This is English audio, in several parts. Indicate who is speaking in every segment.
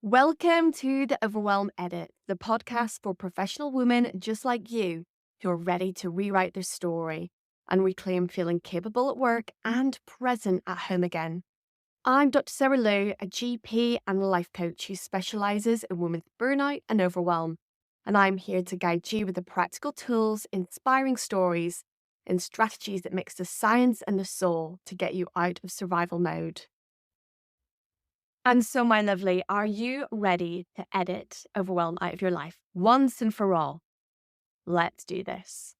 Speaker 1: Welcome to the Overwhelm Edit, the podcast for professional women just like you who are ready to rewrite their story and reclaim feeling capable at work and present at home again. I'm Dr. SaraLou, a GP and life coach who specialises in women's burnout and overwhelm, and I'm here to guide you with the practical tools, inspiring stories, and strategies that mix the science and the soul to get you out of survival mode. And so, my lovely, are you ready to edit overwhelm out of your life once and for all? Let's do this.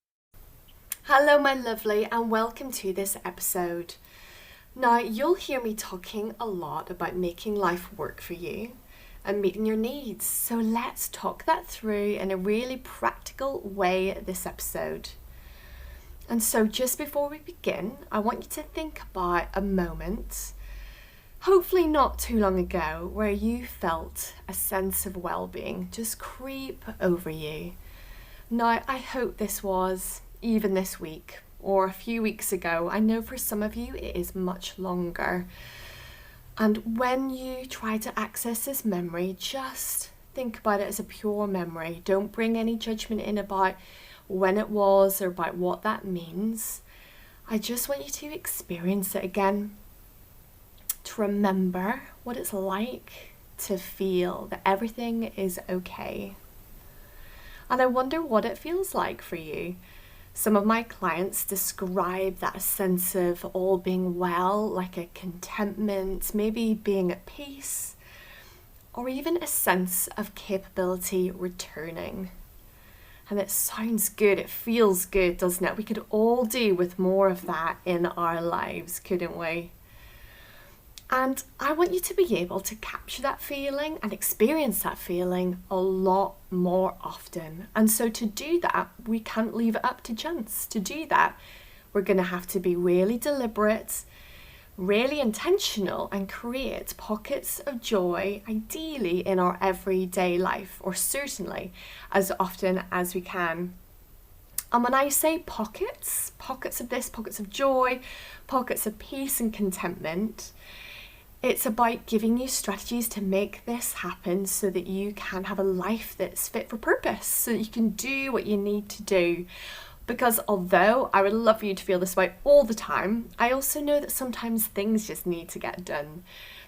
Speaker 1: Hello, my lovely, and welcome to this episode. Now, you'll hear me talking a lot about making life work for you and meeting your needs. So let's talk that through in a really practical way this episode. And so just before we begin, I want you to think about a moment, hopefully not too long ago, where you felt a sense of well-being just creep over you. Now, I hope this was even this week or a few weeks ago. I know for some of you it is much longer. And when you try to access this memory, just think about it as a pure memory. Don't bring any judgment in about when it was or about what that means. I just want you to experience it again, to remember what it's like to feel that everything is okay. And I wonder what it feels like for you. Some of my clients describe that sense of all being well, like a contentment, maybe being at peace, or even a sense of capability returning. And it sounds good, it feels good, doesn't it? We could all do with more of that in our lives, couldn't we? And I want you to be able to capture that feeling and experience that feeling a lot more often. And so to do that, we can't leave it up to chance. To do that, we're going to have to be really deliberate, really intentional, and create pockets of joy, ideally in our everyday life, or certainly as often as we can. And when I say pockets of this, pockets of joy, pockets of peace and contentment, it's about giving you strategies to make this happen so that you can have a life that's fit for purpose, so that you can do what you need to do. Because although I would love for you to feel this way all the time, I also know that sometimes things just need to get done.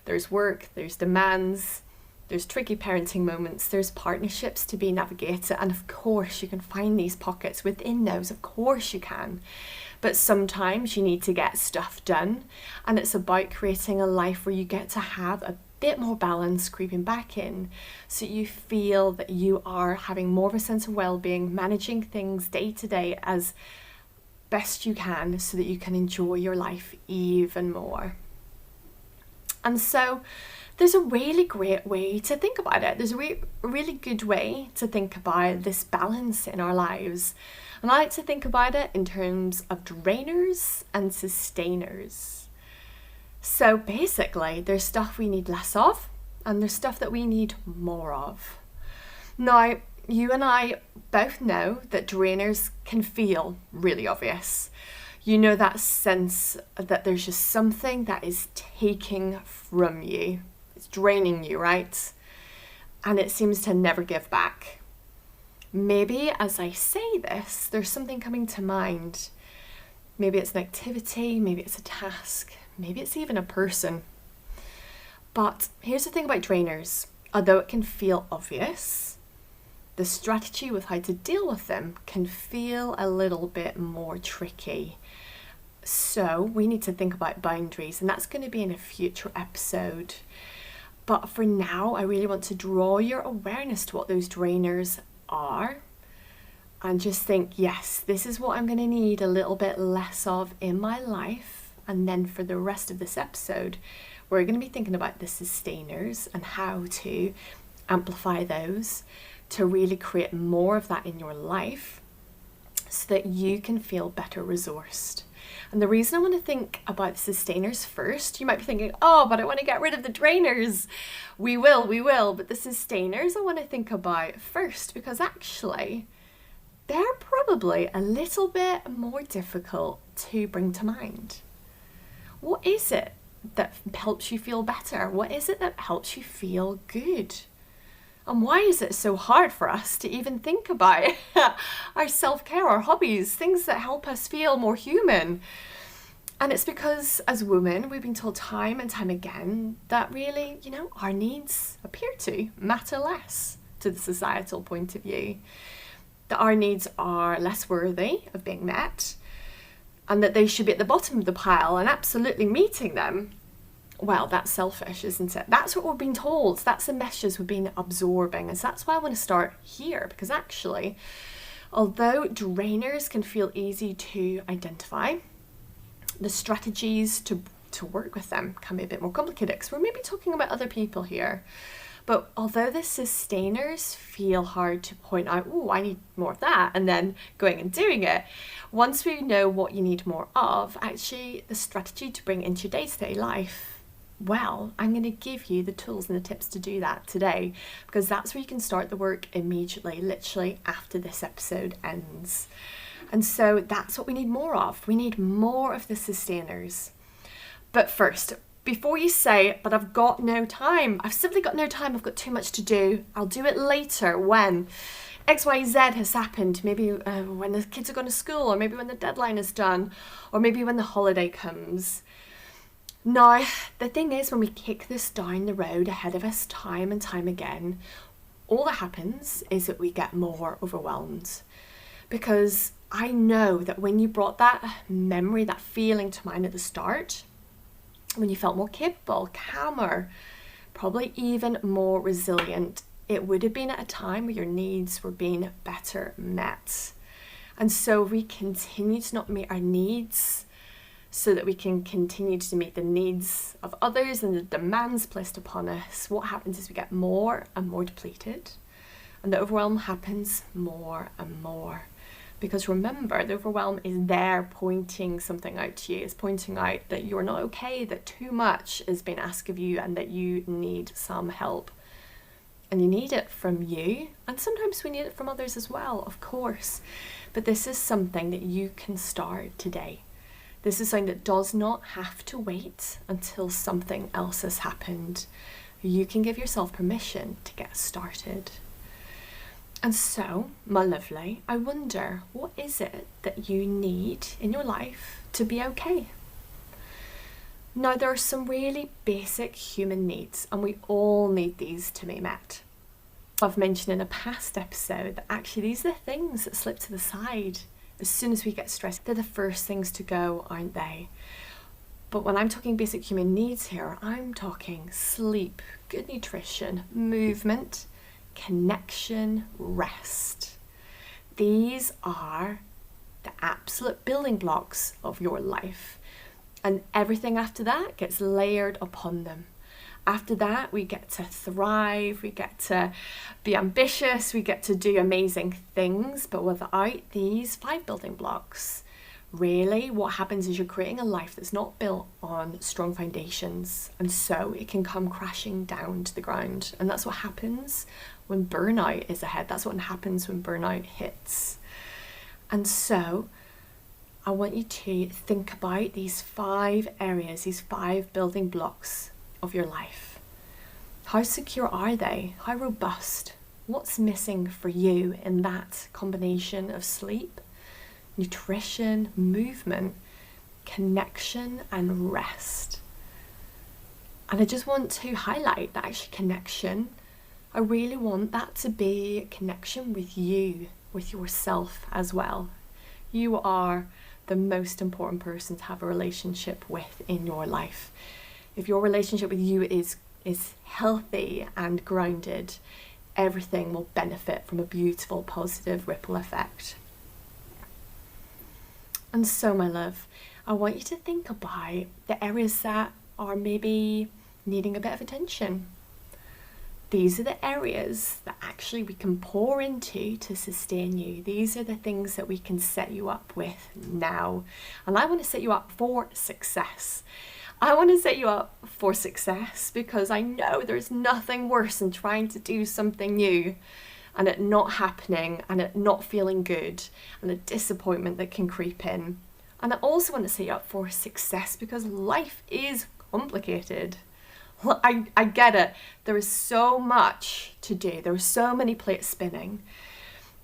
Speaker 1: There's work, there's demands, there's tricky parenting moments, there's partnerships to be navigated, and of course you can find these pockets within those, of course you can. But sometimes you need to get stuff done, and it's about creating a life where you get to have a bit more balance creeping back in, so you feel that you are having more of a sense of well-being, managing things day to day as best you can so that you can enjoy your life even more. And so there's a really great way to think about it. There's a really good way to think about this balance in our lives. And I like to think about it in terms of drainers and sustainers. So basically, there's stuff we need less of, and there's stuff that we need more of. Now, you and I both know that drainers can feel really obvious. You know that sense that there's just something that is taking from you. It's draining you, right? And it seems to never give back. Maybe as I say this, there's something coming to mind. Maybe it's an activity, maybe it's a task, maybe it's even a person. But here's the thing about drainers. Although it can feel obvious, the strategy with how to deal with them can feel a little bit more tricky. So we need to think about boundaries, and that's going to be in a future episode. But for now, I really want to draw your awareness to what those drainers are, and just think, yes, this is what I'm going to need a little bit less of in my life. And then for the rest of this episode, we're going to be thinking about the sustainers and how to amplify those to really create more of that in your life so that you can feel better resourced. And the reason I want to think about the sustainers first, you might be thinking, oh, but I want to get rid of the drainers. We will. But the sustainers I want to think about first, because actually they're probably a little bit more difficult to bring to mind. What is it that helps you feel better? What is it that helps you feel good? And why is it so hard for us to even think about our self-care, our hobbies, things that help us feel more human? And it's because as women, we've been told time and time again that really, our needs appear to matter less to the societal point of view. That our needs are less worthy of being met, and that they should be at the bottom of the pile, and absolutely meeting them, well, that's selfish, isn't it? That's what we're being told. That's the messages we've been absorbing. And so that's why I want to start here, because actually, although drainers can feel easy to identify, the strategies to work with them can be a bit more complicated, because we're maybe talking about other people here. But although the sustainers feel hard to point out, oh, I need more of that, and then going and doing it, once we know what you need more of, actually the strategy to bring into your day-to-day life, well, I'm going to give you the tools and the tips to do that today, because that's where you can start the work immediately, literally after this episode ends. And so that's what we need more of. We need more of the sustainers. But first, before you say, but I've got no time, I've simply got no time, I've got too much to do, I'll do it later when XYZ has happened, maybe when the kids are going to school, or maybe when the deadline is done, or maybe when the holiday comes. Now, the thing is, when we kick this down the road ahead of us time and time again, all that happens is that we get more overwhelmed. Because I know that when you brought that memory, that feeling to mind at the start, when you felt more capable, calmer, probably even more resilient, it would have been at a time where your needs were being better met. And so we continue to not meet our needs so that we can continue to meet the needs of others and the demands placed upon us. What happens is we get more and more depleted, and the overwhelm happens more and more. Because remember, the overwhelm is there pointing something out to you. It's pointing out that you're not okay, that too much is being asked of you, and that you need some help. And you need it from you, and sometimes we need it from others as well, of course. But this is something that you can start today. This is something that does not have to wait until something else has happened. You can give yourself permission to get started. And so, my lovely, I wonder, what is it that you need in your life to be okay? Now, there are some really basic human needs, and we all need these to be met. I've mentioned in a past episode that actually these are the things that slip to the side as soon as we get stressed. They're the first things to go, aren't they? But when I'm talking basic human needs here, I'm talking sleep, good nutrition, movement, connection, rest. These are the absolute building blocks of your life, and everything after that gets layered upon them. After that, we get to thrive, we get to be ambitious, we get to do amazing things. But without these 5 building blocks, really what happens is you're creating a life that's not built on strong foundations, and so it can come crashing down to the ground. And that's what happens when burnout is ahead. That's what happens when burnout hits. And so I want you to think about these 5 areas, these 5 building blocks of your life. How secure are they? How robust? What's missing for you in that combination of sleep, nutrition, movement, connection, and rest? And I just want to highlight that actually connection, I really want that to be a connection with you, with yourself as well. You are the most important person to have a relationship with in your life. If your relationship with you is healthy and grounded, everything will benefit from a beautiful, positive ripple effect. And so, my love, I want you to think about the areas that are maybe needing a bit of attention. These are the areas that actually we can pour into to sustain you. These are the things that we can set you up with now. And I want to set you up for success. I want to set you up for success because I know there's nothing worse than trying to do something new and it not happening and it not feeling good and the disappointment that can creep in. And I also want to set you up for success because life is complicated. Well, I get it. There is so much to do. There are so many plates spinning.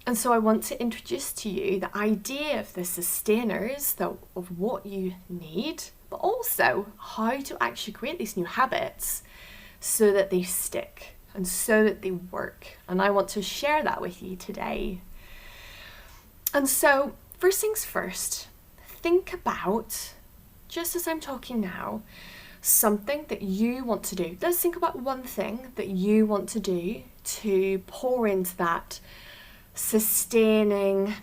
Speaker 1: And so I want to introduce to you the idea of the sustainers, of what you need, but also how to actually create these new habits so that they stick and so that they work. And I want to share that with you today. And so, first things first, think about, just as I'm talking now, something that you want to do. Let's think about one thing that you want to do to pour into that sustaining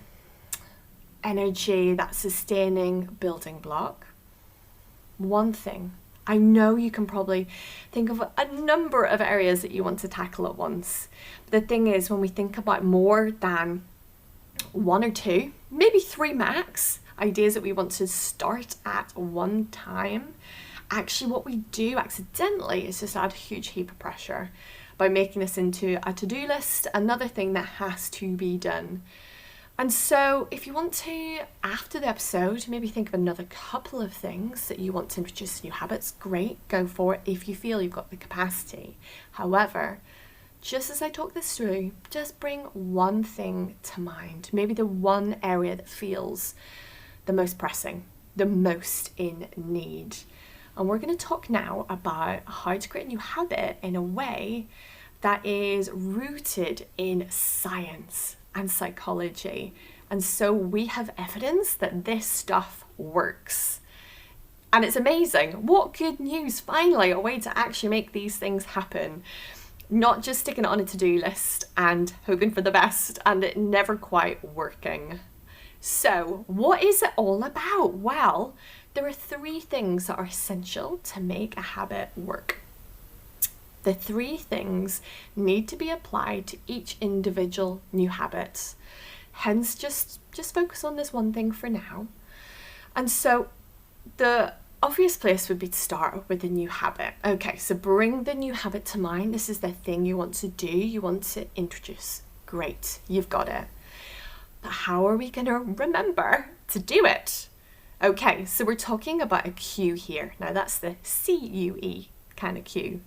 Speaker 1: energy, that sustaining building block. One thing. I know you can probably think of a number of areas that you want to tackle at once. But the thing is, when we think about more than one or two, maybe three max, ideas that we want to start at one time, actually what we do accidentally is just add a huge heap of pressure by making this into a to-do list, another thing that has to be done. And so if you want to, after the episode, maybe think of another couple of things that you want to introduce new habits, great, go for it if you feel you've got the capacity. However, just as I talk this through, just bring one thing to mind, maybe the one area that feels the most pressing, the most in need. And we're going to talk now about how to create a new habit in a way that is rooted in science and psychology. And so we have evidence that this stuff works. And it's amazing. What good news, finally, a way to actually make these things happen. Not just sticking it on a to-do list and hoping for the best and it never quite working. So what is it all about? Well, there are three things that are essential to make a habit work. The three things need to be applied to each individual new habit. Hence, just focus on this one thing for now. And so the obvious place would be to start with a new habit. Okay, so bring the new habit to mind. This is the thing you want to do, you want to introduce. Great, you've got it. But how are we going to remember to do it? Okay, so we're talking about a cue here. Now that's the CUE kind of cue.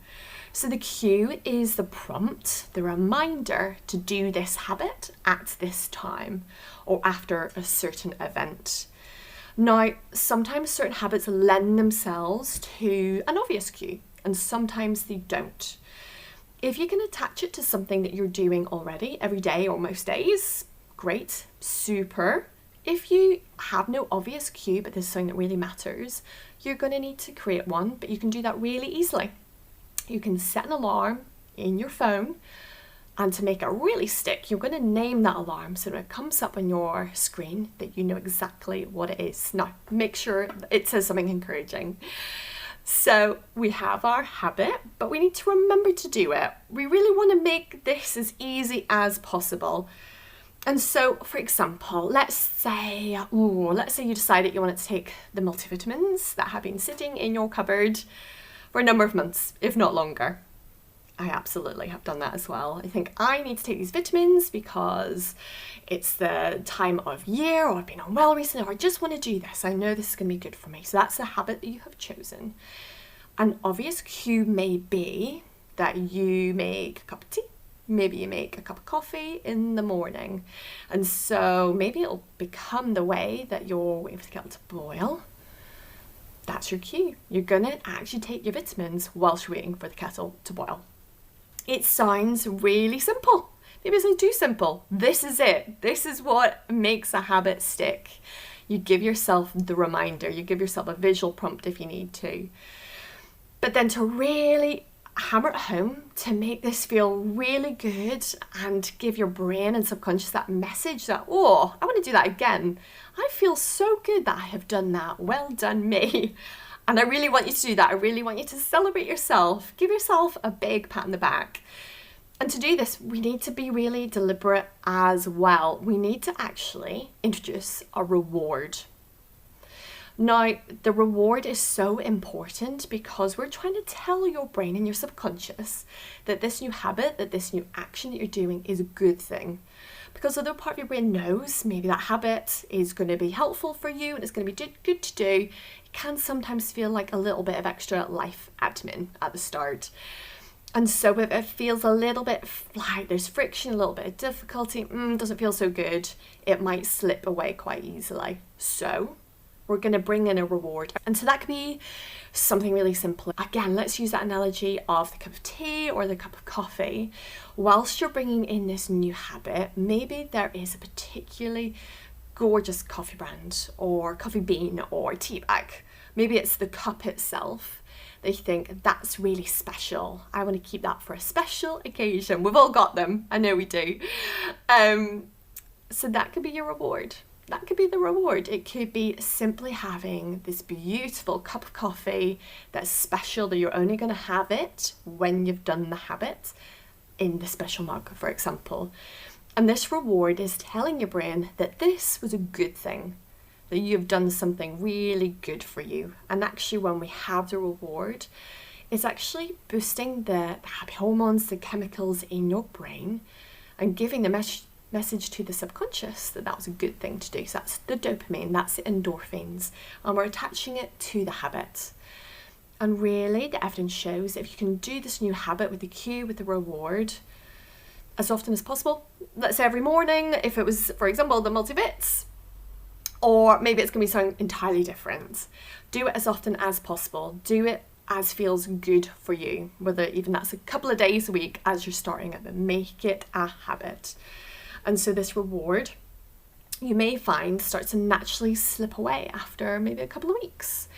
Speaker 1: So the cue is the prompt, the reminder to do this habit at this time or after a certain event. Now, sometimes certain habits lend themselves to an obvious cue and sometimes they don't. If you can attach it to something that you're doing already every day or most days, great, super. If you have no obvious cue, but there's something that really matters, you're going to need to create one, but you can do that really easily. You can set an alarm in your phone, and to make it really stick, you're going to name that alarm so when it comes up on your screen that you know exactly what it is. Now, make sure it says something encouraging. So we have our habit, but we need to remember to do it. We really want to make this as easy as possible. And so, for example, let's say you decided you wanted to take the multivitamins that have been sitting in your cupboard for a number of months, if not longer. I absolutely have done that as well. I think I need to take these vitamins because it's the time of year, or I've been unwell recently, or I just want to do this. I know this is going to be good for me. So that's the habit that you have chosen. An obvious cue may be that you make a cup of tea. Maybe you make a cup of coffee in the morning. And so maybe it'll become the way that you're waiting for the kettle to boil. That's your cue. You're going to actually take your vitamins whilst you're waiting for the kettle to boil. It sounds really simple. Maybe it's not too simple. This is it. This is what makes a habit stick. You give yourself the reminder. You give yourself a visual prompt if you need to. But then to really hammer it home, to make this feel really good and give your brain and subconscious that message that, oh, I want to do that again. I feel so good that I have done that. Well done me. And I really want you to do that. I really want you to celebrate yourself. Give yourself a big pat on the back. And to do this, we need to be really deliberate as well. We need to actually introduce a reward. Now, the reward is so important because we're trying to tell your brain and your subconscious that this new habit, that this new action that you're doing is a good thing. Because although part of your brain knows maybe that habit is going to be helpful for you and it's going to be good to do, it can sometimes feel like a little bit of extra life admin at the start. And so if it feels a little bit like there's friction, a little bit of difficulty, doesn't feel so good, it might slip away quite easily. So we're going to bring in a reward. And so that could be something really simple. Again, let's use that analogy of the cup of tea or the cup of coffee. Whilst you're bringing in this new habit, maybe there is a particularly gorgeous coffee brand or coffee bean or tea bag. Maybe it's the cup itself. They think that's really special. I want to keep that for a special occasion. We've all got them. I know we do. So that could be your reward. That could be the reward. It could be simply having this beautiful cup of coffee that's special, that you're only going to have it when you've done the habit in the special mug, for example. And this reward is telling your brain that this was a good thing, that you've done something really good for you. And actually, when we have the reward, it's actually boosting the happy hormones, the chemicals in your brain, and giving the message to the subconscious that was a good thing to do. So that's the dopamine, that's the endorphins, and we're attaching it to the habit. And really, the evidence shows that if you can do this new habit with the cue, with the reward, as often as possible, let's say every morning, if it was, for example, the multivits, or maybe it's going to be something entirely different. Do it as often as possible. Do it as feels good for you, whether even that's a couple of days a week as you're starting it, but make it a habit. And so this reward, you may find, starts to naturally slip away after maybe a couple of weeks.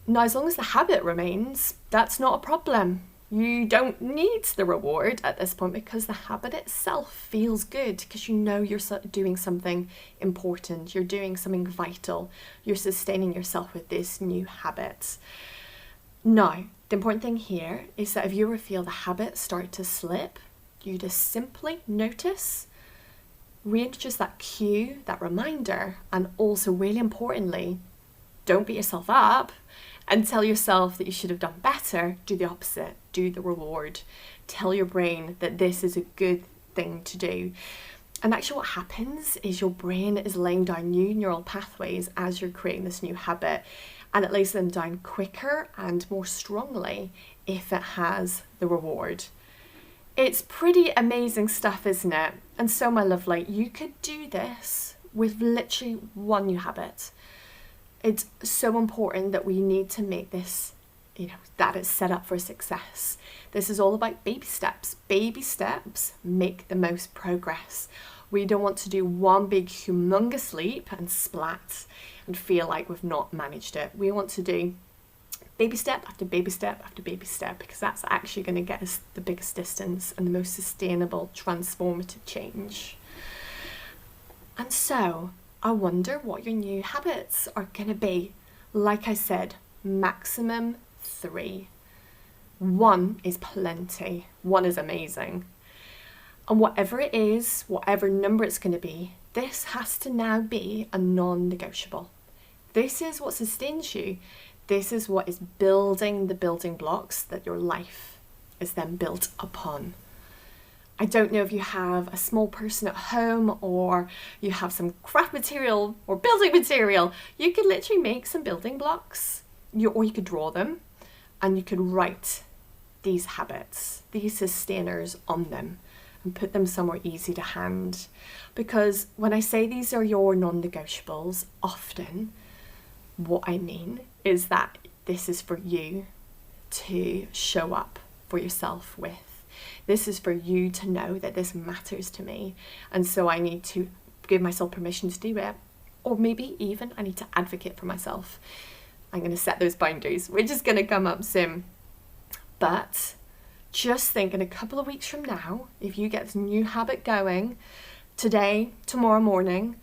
Speaker 1: Now, as long as the habit remains, that's not a problem. You don't need the reward at this point because the habit itself feels good because you know you're doing something important, you're doing something vital, you're sustaining yourself with this new habit. Now, the important thing here is that if you ever feel the habit start to slip, you just simply notice, reintroduce that cue, that reminder, and also really importantly, don't beat yourself up and tell yourself that you should have done better. Do the opposite, do the reward. Tell your brain that this is a good thing to do. And actually what happens is your brain is laying down new neural pathways as you're creating this new habit, and it lays them down quicker and more strongly if it has the reward. It's pretty amazing stuff, isn't it? And so, my lovely, you could do this with literally one new habit. It's so important that we need to make this, that it's set up for success. This is all about baby steps. Baby steps make the most progress. We don't want to do one big humongous leap and splat and feel like we've not managed it. We want to do baby step after baby step after baby step, because that's actually going to get us the biggest distance and the most sustainable, transformative change. And so, I wonder what your new habits are going to be. Like I said, maximum 3. 1 is plenty. 1 is amazing. And whatever it is, whatever number it's going to be, this has to now be a non-negotiable. This is what sustains you. This is what is building the building blocks that your life is then built upon. I don't know if you have a small person at home or you have some craft material or building material. You could literally make some building blocks, or you could draw them, and you could write these habits, these sustainers on them, and put them somewhere easy to hand. Because when I say these are your non-negotiables, often what I mean is that this is for you to show up for yourself with. This is for you to know that this matters to me, and so I need to give myself permission to do it, or maybe even I need to advocate for myself. I'm going to set those boundaries, which is going to come up soon. But just think, in a couple of weeks from now, if you get this new habit going today, tomorrow morning,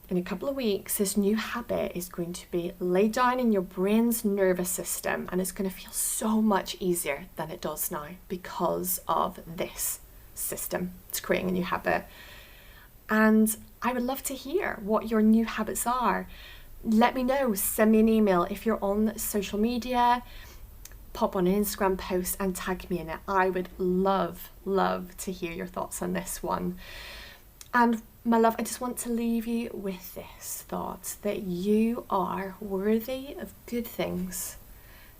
Speaker 1: in a couple of weeks, this new habit is going to be laid down in your brain's nervous system, and it's going to feel so much easier than it does now because of this system. It's creating a new habit. And I would love to hear what your new habits are. let me know, send me an email. If you're on social media, pop on an Instagram post and tag me in it. I would love to hear your thoughts on this one. And my love, I just want to leave you with this thought, that you are worthy of good things,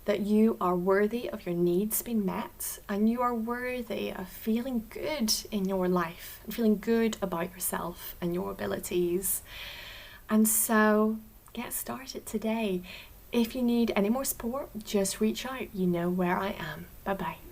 Speaker 1: that you are worthy of your needs being met, and you are worthy of feeling good in your life and feeling good about yourself and your abilities. And so get started today. If you need any more support, just reach out. You know where I am. Bye bye.